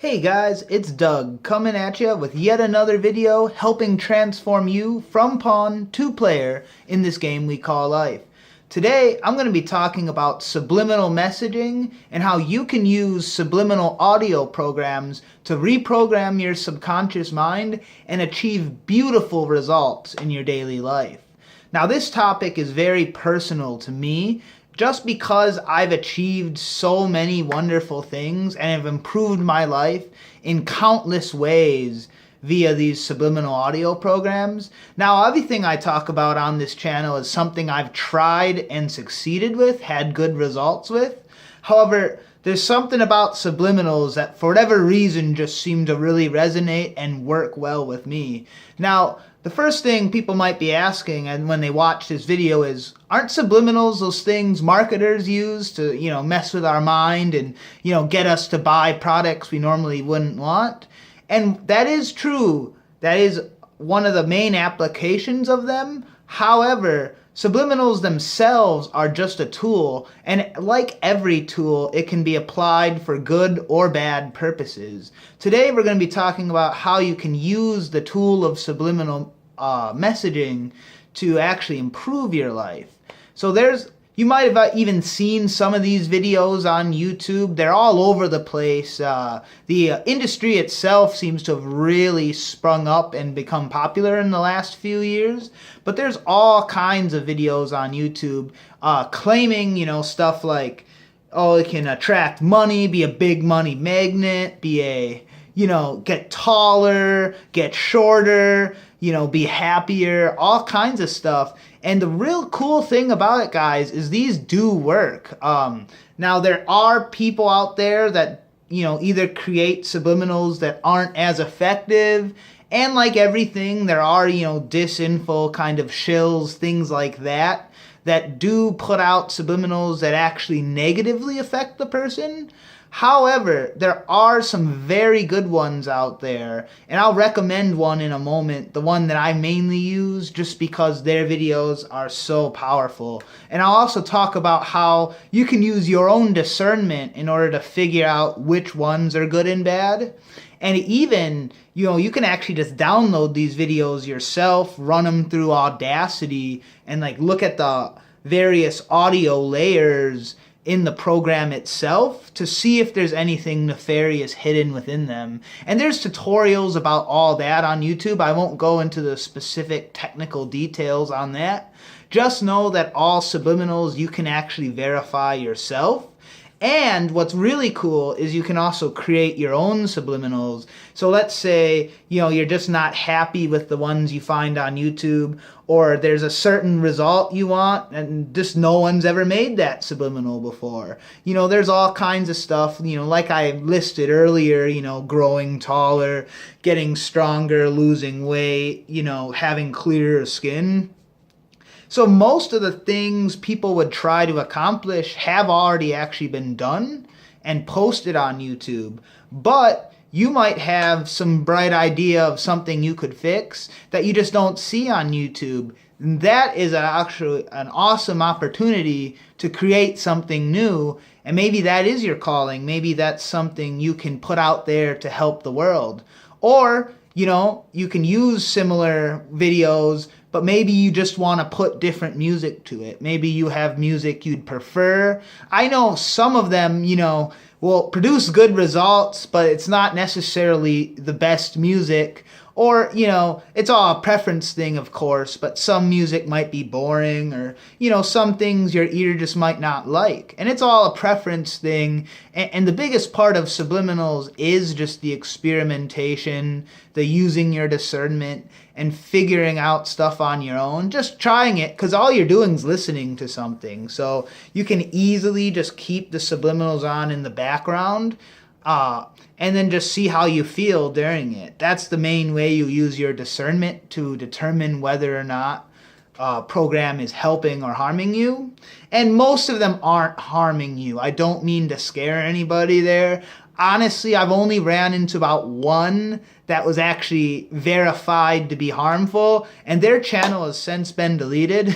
Hey guys, it's Doug coming at you with yet another video helping transform you from pawn to player in this game we call life. Today I'm going to be talking about subliminal messaging and how you can use subliminal audio programs to reprogram your subconscious mind and achieve beautiful results in your daily life. Now this topic is very personal to me just because I've achieved so many wonderful things and have improved my life in countless ways via these subliminal audio programs. Now, everything I talk about on this channel is something I've tried and succeeded with, had good results with. However, there's something about subliminals that for whatever reason just seem to really resonate and work well with me. Now, the first thing people might be asking and when they watch this video is, aren't subliminals those things marketers use to, mess with our mind and, get us to buy products we normally wouldn't want? And that is true. That is one of the main applications of them. However, subliminals themselves are just a tool, and like every tool, it can be applied for good or bad purposes. Today we're going to be talking about how you can use the tool of subliminal messaging to actually improve your life. So you might have even seen some of these videos on YouTube. They're all over the place. The industry itself seems to have really sprung up and become popular in the last few years. But there's all kinds of videos on YouTube claiming, stuff like, oh, it can attract money, be a big money magnet, get taller, get shorter, be happier, all kinds of stuff. And the real cool thing about it, guys, is these do work. Now, there are people out there that, either create subliminals that aren't as effective. And like everything, there are, disinfo kind of shills, things like that do put out subliminals that actually negatively affect the person. However, there are some very good ones out there, and I'll recommend one in a moment, the one that I mainly use just because their videos are so powerful. And I'll also talk about how you can use your own discernment in order to figure out which ones are good and bad. And even, you can actually just download these videos yourself, run them through Audacity, and look at the various audio layers in the program itself to see if there's anything nefarious hidden within them. And there's tutorials about all that on YouTube. I won't go into the specific technical details on that. Just know that all subliminals you can actually verify yourself. And what's really cool is you can also create your own subliminals. So let's say, you're just not happy with the ones you find on YouTube, or there's a certain result you want and just no one's ever made that subliminal before. There's all kinds of stuff, like I listed earlier, growing taller, getting stronger, losing weight, having clearer skin. So most of the things people would try to accomplish have already actually been done and posted on YouTube. But you might have some bright idea of something you could fix that you just don't see on YouTube. And that is actually an awesome opportunity to create something new. And maybe that is your calling. Maybe that's something you can put out there to help the world. Or, you can use similar videos, but maybe you just want to put different music to it. Maybe you have music you'd prefer. I know some of them, will produce good results, but it's not necessarily the best music. Or, it's all a preference thing, of course, but some music might be boring or, some things your ear just might not like. And it's all a preference thing. And the biggest part of subliminals is just the experimentation, the using your discernment and figuring out stuff on your own, just trying it, because all you're doing is listening to something. So you can easily just keep the subliminals on in the background, and then just see how you feel during it. That's the main way you use your discernment to determine whether or not a program is helping or harming you. And most of them aren't harming you. I don't mean to scare anybody there. Honestly, I've only ran into about one that was actually verified to be harmful, and their channel has since been deleted.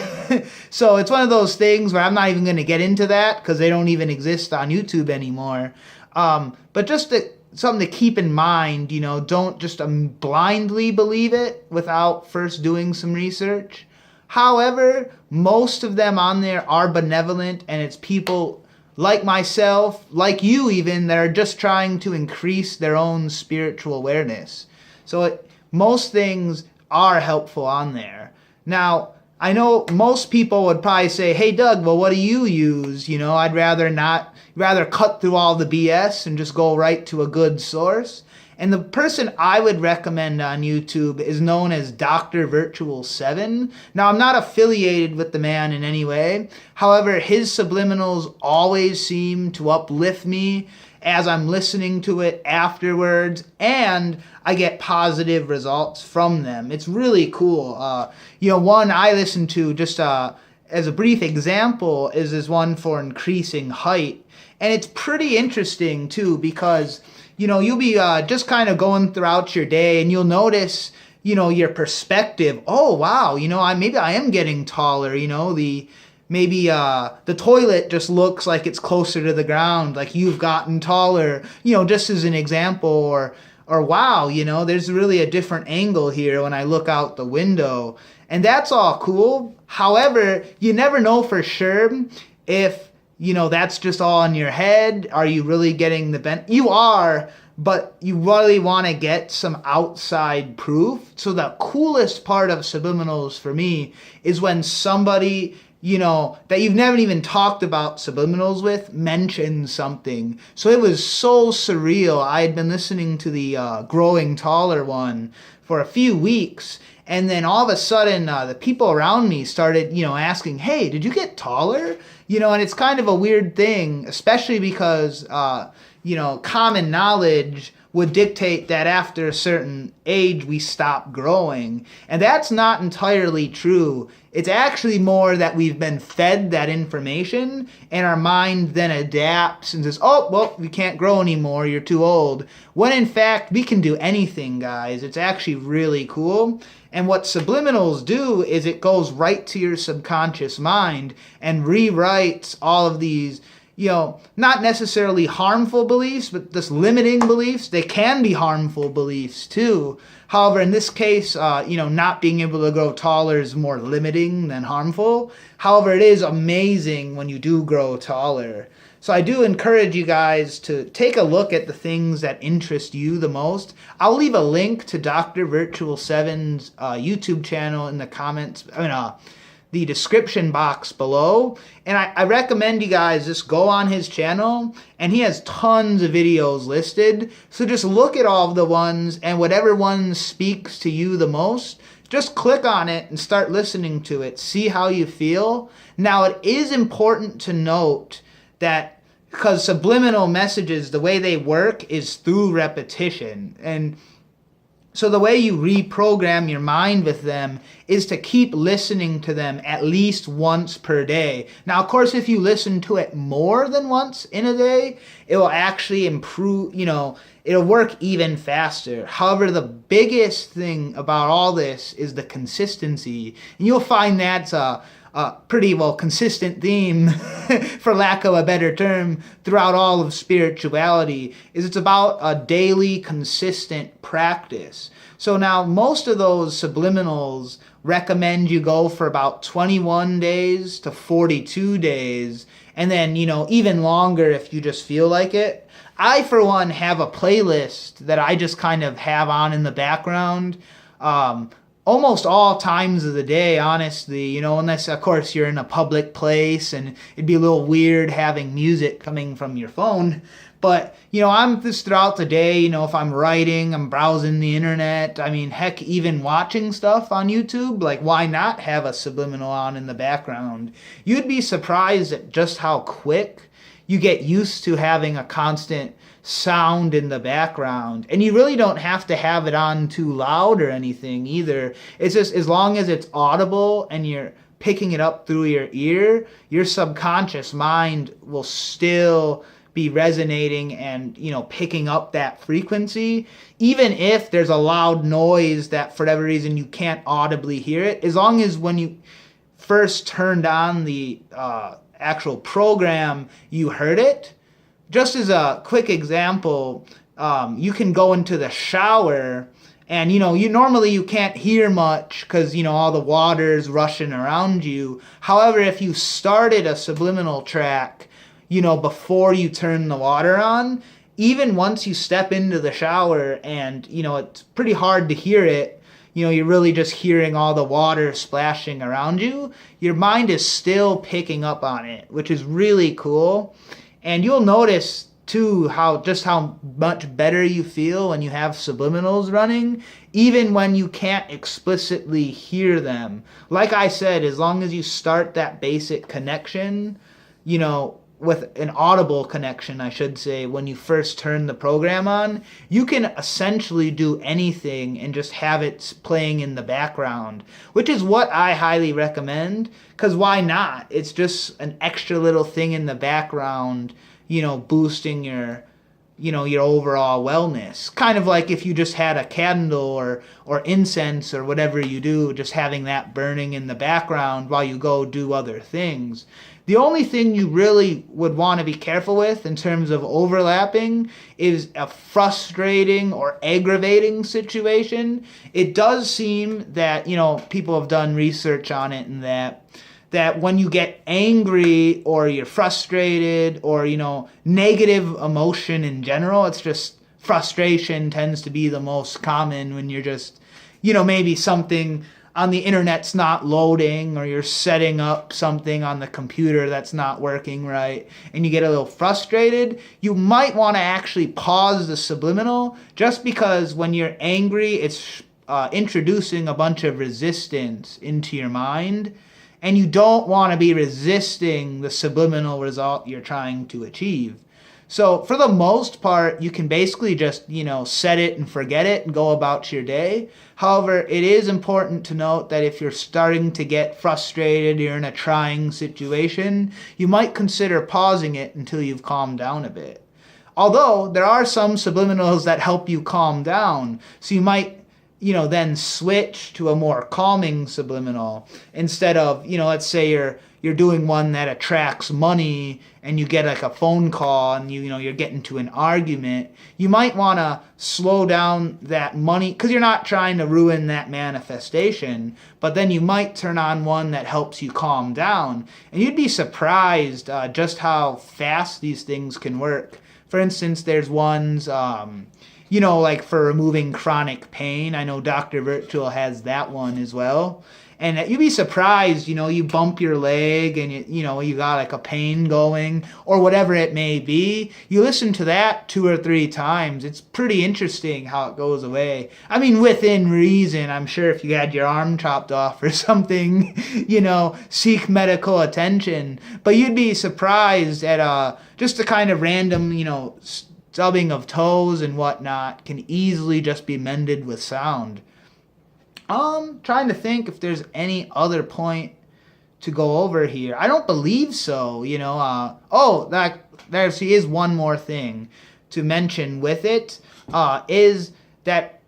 So it's one of those things where I'm not even going to get into that because they don't even exist on YouTube anymore. But just to something to keep in mind. Don't just blindly believe it without first doing some research. However, most of them on there are benevolent, and it's people like myself, like you even, that are just trying to increase their own spiritual awareness. So most things are helpful on there. Now, I know most people would probably say, hey Doug, well, what do you use? I'd rather cut through all the BS and just go right to a good source. And the person I would recommend on YouTube is known as Dr. Virtual 7. Now, I'm not affiliated with the man in any way. However, his subliminals always seem to uplift me as I'm listening to it afterwards, and I get positive results from them. It's really cool. One I listen to, just as a brief example, is this one for increasing height. And it's pretty interesting, too, because you'll be just kind of going throughout your day, and you'll notice, your perspective. Oh, wow, maybe I am getting taller. Maybe the toilet just looks like it's closer to the ground, like you've gotten taller, just as an example. Or wow, there's really a different angle here when I look out the window. And that's all cool. However, you never know for sure if that's just all in your head. Are you really getting the You are, but you really want to get some outside proof. So the coolest part of subliminals for me is when somebody, that you've never even talked about subliminals with, mentions something. So it was so surreal. I had been listening to the Growing Taller one for a few weeks, and then all of a sudden, the people around me started, asking, hey, did you get taller? And it's kind of a weird thing, especially because, common knowledge would dictate that after a certain age, we stop growing. And that's not entirely true. It's actually more that we've been fed that information, and our mind then adapts and says, oh, well, you can't grow anymore, you're too old. When in fact, we can do anything, guys. It's actually really cool. And what subliminals do is it goes right to your subconscious mind and rewrites all of these, not necessarily harmful beliefs, but just limiting beliefs. They can be harmful beliefs too. However, in this case, not being able to grow taller is more limiting than harmful. However, it is amazing when you do grow taller. So I do encourage you guys to take a look at the things that interest you the most. I'll leave a link to Dr. Virtual 7's YouTube channel in the comments, the description box below. And I recommend you guys just go on his channel, and he has tons of videos listed. So just look at all of the ones, and whatever one speaks to you the most, just click on it and start listening to it. See how you feel. Now, it is important to note that because subliminal messages, the way they work is through repetition. And so the way you reprogram your mind with them is to keep listening to them at least once per day. Now, of course, if you listen to it more than once in a day, it will actually improve, it'll work even faster. However, the biggest thing about all this is the consistency. And you'll find that's a pretty consistent theme, for lack of a better term, throughout all of spirituality, is it's about a daily consistent practice. So now most of those subliminals recommend you go for about 21 days to 42 days, and then, even longer if you just feel like it. I, for one, have a playlist that I just kind of have on in the background, almost all times of the day, honestly, unless, of course, you're in a public place, and it'd be a little weird having music coming from your phone. But, I'm just throughout the day, if I'm writing, I'm browsing the internet, heck, even watching stuff on YouTube, like, why not have a subliminal on in the background? You'd be surprised at just how quick you get used to having a constant sound in the background. And you really don't have to have it on too loud or anything either. It's just as long as it's audible and you're picking it up through your ear, your subconscious mind will still be resonating and, picking up that frequency. Even if there's a loud noise that for whatever reason you can't audibly hear it, as long as when you first turned on the actual program, you heard it. Just as a quick example, you can go into the shower and, you normally you can't hear much because, all the water's rushing around you. However, if you started a subliminal track, before you turn the water on, even once you step into the shower and, it's pretty hard to hear it, you're really just hearing all the water splashing around you, your mind is still picking up on it, which is really cool. And you'll notice too how much better you feel when you have subliminals running, even when you can't explicitly hear them. Like I said, as long as you start that basic connection, with an audible connection, I should say, when you first turn the program on, you can essentially do anything and just have it playing in the background, which is what I highly recommend, because why not? It's just an extra little thing in the background, boosting your overall wellness. Kind of like if you just had a candle or incense or whatever you do, just having that burning in the background while you go do other things. The only thing you really would want to be careful with in terms of overlapping is a frustrating or aggravating situation. It does seem that, people have done research on it, and that when you get angry or you're frustrated or, negative emotion in general, it's just frustration tends to be the most common when you're just, maybe something on the internet's not loading, or you're setting up something on the computer that's not working right, and you get a little frustrated. You might want to actually pause the subliminal, just because when you're angry, it's introducing a bunch of resistance into your mind, and you don't want to be resisting the subliminal result you're trying to achieve. So for the most part, you can basically just, set it and forget it and go about your day. However, it is important to note that if you're starting to get frustrated, you're in a trying situation, you might consider pausing it until you've calmed down a bit. Although there are some subliminals that help you calm down, so you might then switch to a more calming subliminal instead of, let's say you're doing one that attracts money and you get like a phone call and you're getting to an argument. You might want to slow down that money, because you're not trying to ruin that manifestation, but then you might turn on one that helps you calm down, and you'd be surprised just how fast these things can work. For instance, there's ones like for removing chronic pain. I know Dr. Virtual has that one as well. And you'd be surprised, you bump your leg and you got like a pain going or whatever it may be. You listen to that 2 or 3 times. It's pretty interesting how it goes away. I mean, within reason. I'm sure if you had your arm chopped off or something, seek medical attention. But you'd be surprised at just the kind of random, stubbing of toes and whatnot can easily just be mended with sound. Trying to think if there's any other point to go over here. I don't believe so, there is one more thing to mention with it, is that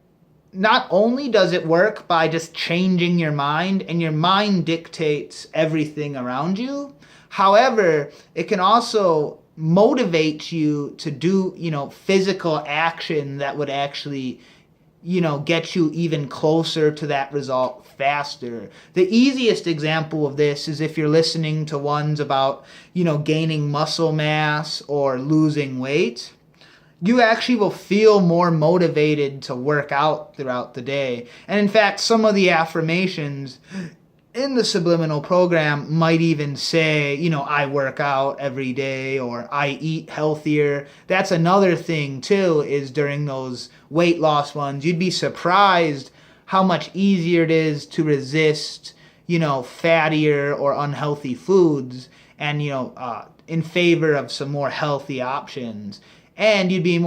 not only does it work by just changing your mind, and your mind dictates everything around you, however, it can also motivate you to do, physical action that would actually, get you even closer to that result faster. The easiest example of this is if you're listening to ones about, gaining muscle mass or losing weight. You actually will feel more motivated to work out throughout the day. And in fact, some of the affirmations in the subliminal program might even say, I work out every day, or I eat healthier. That's another thing too, is during those weight loss ones, you'd be surprised how much easier it is to resist, fattier or unhealthy foods, and, in favor of some more healthy options. And you'd be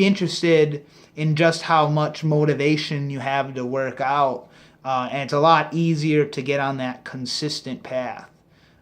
interested in just how much motivation you have to work out. And it's a lot easier to get on that consistent path,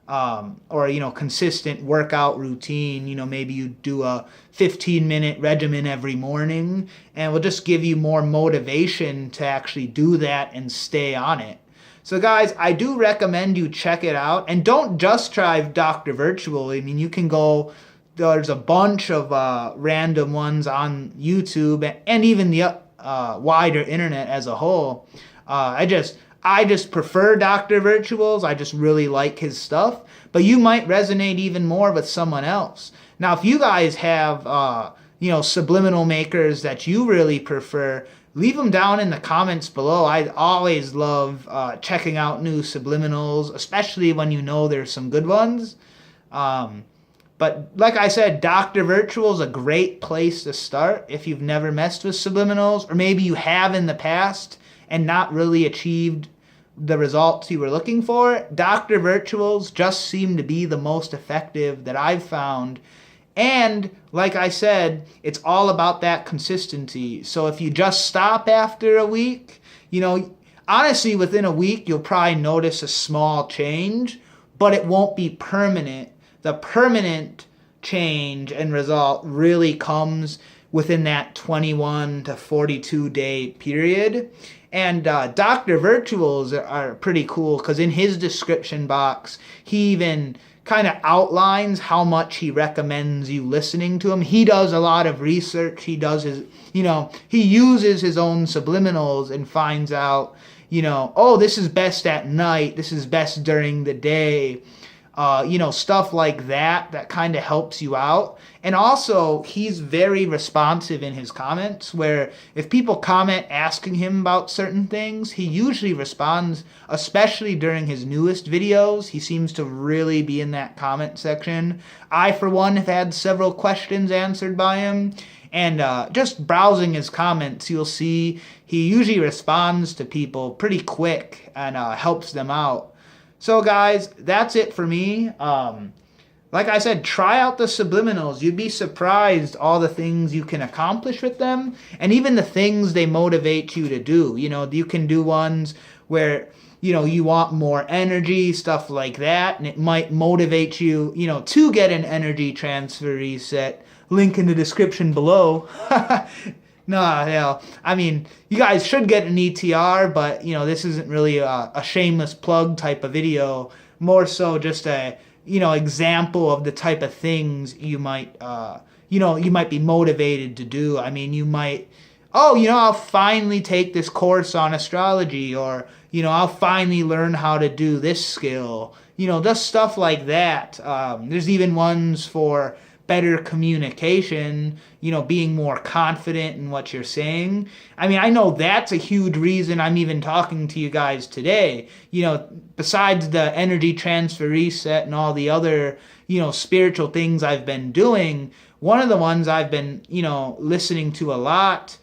or, consistent workout routine. Maybe you do a 15-minute regimen every morning, and it will just give you more motivation to actually do that and stay on it. So guys, I do recommend you check it out, and don't just try Dr. Virtual. I mean, you can go there's a bunch of random ones on YouTube and even the wider internet as a whole. I just prefer Dr. Virtuals. I just really like his stuff. But you might resonate even more with someone else. Now, if you guys have subliminal makers that you really prefer, leave them down in the comments below. I always love checking out new subliminals, especially when you know there's some good ones. But like I said, Dr. Virtual is a great place to start if you've never messed with subliminals, or maybe you have in the past and not really achieved the results you were looking for. Dr. Virtuals just seem to be the most effective that I've found. And like I said, it's all about that consistency. So if you just stop after a week, honestly, within a week, you'll probably notice a small change, but it won't be permanent. The permanent change and result really comes within that 21 to 42 day period. And Dr. Virtuals are pretty cool because in his description box, he even kind of outlines how much he recommends you listening to him. He does a lot of research. He does his, he uses his own subliminals and finds out, oh, this is best at night. This is best during the day. Stuff like that kind of helps you out. And also, he's very responsive in his comments, where if people comment asking him about certain things, he usually responds, especially during his newest videos. He seems to really be in that comment section. I, for one, have had several questions answered by him. And just browsing his comments, you'll see he usually responds to people pretty quick and helps them out. So guys, that's it for me. Like I said, try out the subliminals. You'd be surprised all the things you can accomplish with them, and even the things they motivate you to do. You can do ones where, you want more energy, stuff like that, and it might motivate you, to get an energy transfer reset. Link in the description below. No, I mean, you guys should get an ETR, but, this isn't really a shameless plug type of video. More so just a, example of the type of things you might, you might be motivated to do. I mean, you might, I'll finally take this course on astrology, or, I'll finally learn how to do this skill. Just stuff like that. There's even ones for better communication, being more confident in what you're saying. I mean, I know that's a huge reason I'm even talking to you guys today. Besides the energy transfer reset and all the other, spiritual things I've been doing, one of the ones I've been, listening to a lot,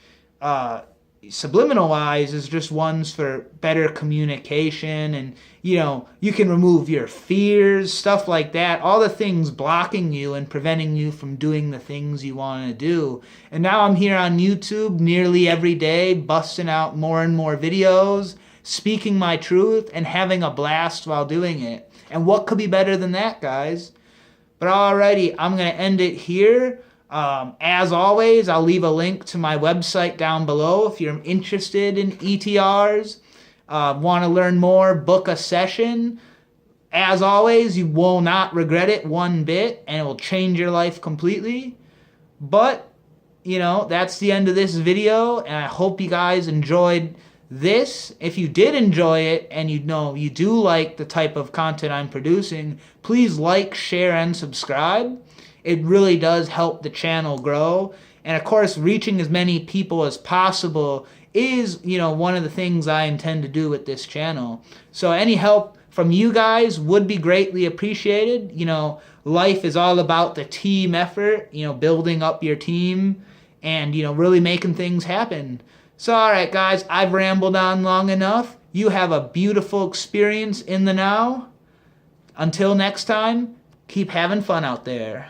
subliminal-wise, is just ones for better communication, and you can remove your fears, stuff like that, all the things blocking you and preventing you from doing the things you want to do. And now I'm here on YouTube nearly every day, busting out more and more videos, speaking my truth, and having a blast while doing it. And what could be better than that, guys? But alrighty, I'm going to end it here. As always, I'll leave a link to my website down below if you're interested in ETRs. Want to learn more, book a session. As always, you will not regret it one bit, and it will change your life completely. But, that's the end of this video, and I hope you guys enjoyed this. If you did enjoy it, and you do like the type of content I'm producing, please like, share, and subscribe. It really does help the channel grow. And of course, reaching as many people as possible is, one of the things I intend to do with this channel. So any help from you guys would be greatly appreciated. Life is all about the team effort, building up your team and, really making things happen. So, all right, guys, I've rambled on long enough. You have a beautiful experience in the now. Until next time, keep having fun out there.